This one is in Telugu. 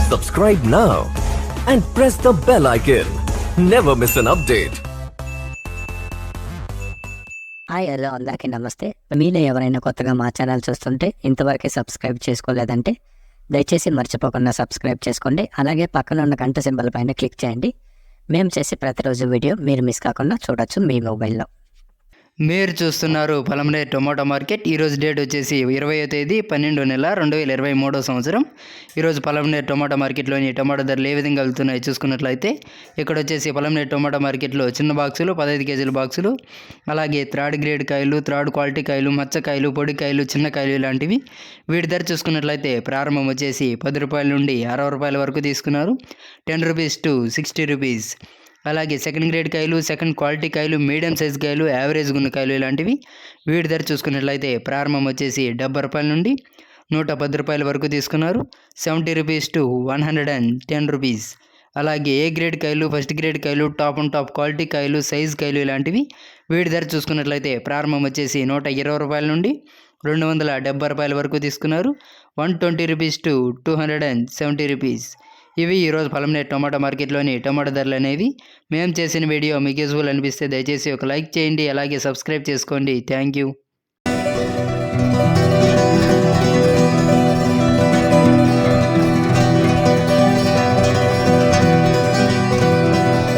Subscribe now and press the bell icon. Never miss an update. Hi hello అందరికీ నమస్తే. మీలో ఎవరైనా కొత్తగా మా ఛానల్ చూస్తుంటే ఇంతవరకు సబ్స్క్రైబ్ చేసుకోలేదంటే దయచేసి మర్చిపోకుండా సబ్స్క్రైబ్ చేసుకోండి. అలాగే పక్కన ఉన్న గంట సింబల్ పైన క్లిక్ చేయండి. మేము చేసే ప్రతిరోజు వీడియో మీరు మిస్ కాకుండా చూడొచ్చు మీ మొబైల్లో. మీరు చూస్తున్నారు పలమనేరు టొమాటో మార్కెట్. ఈరోజు డేట్ వచ్చేసి 20వ తేదీ 12వ నెల 2023వ సంవత్సరం. ఈరోజు పలమనేరు టొమాటో మార్కెట్లోని టొమాటో ధరలు ఏ విధంగా వెళ్తున్నాయి చూసుకున్నట్లయితే ఇక్కడ వచ్చేసి పలమనేరు టొమాటో మార్కెట్లో చిన్న బాక్సులు 15 కేజీల బాక్సులు, అలాగే థర్డ్ గ్రేడ్ కాయలు, థర్డ్ క్వాలిటీ కాయలు, మచ్చకాయలు, పొడికాయలు, చిన్న కాయలు ఇలాంటివి. వీటి ధర చూసుకున్నట్లయితే ప్రారంభం వచ్చేసి 10 రూపాయల నుండి 60 రూపాయల వరకు తీసుకున్నారు. 10 రూపీస్ టు 60 రూపీస్. అలాగే సెకండ్ గ్రేడ్ కాయలు, సెకండ్ క్వాలిటీ కాయలు, మీడియం సైజ్ కాయలు, యావరేజ్ ఉన్న కాయలు ఇలాంటివి. వీటి ధర చూసుకున్నట్లయితే ప్రారంభం వచ్చేసి 70 రూపాయల నుండి 110 రూపాయల వరకు తీసుకున్నారు. 70 రూపీస్ టు 110 రూపీస్. అలాగే ఏ గ్రేడ్ కాయలు, ఫస్ట్ గ్రేడ్ కాయలు, టాప్ అండ్ టాప్ క్వాలిటీ కాయలు, సైజ్ కాయలు ఇలాంటివి. వీటి ధర చూసుకున్నట్లయితే ప్రారంభం వచ్చేసి 120 రూపాయల నుండి 270 రూపాయల వరకు తీసుకున్నారు. 120 రూపీస్ టు 270 రూపీస్. ఇవి ఈరోజు పలమనేరు టొమాటో మార్కెట్లోని టొమాటో ధరలు అనేవి. మేము చేసిన వీడియో మీకు యూజ్ఫుల్ అనిపిస్తే దయచేసి ఒక లైక్ చేయండి, అలాగే సబ్స్క్రైబ్ చేసుకోండి. Thank you.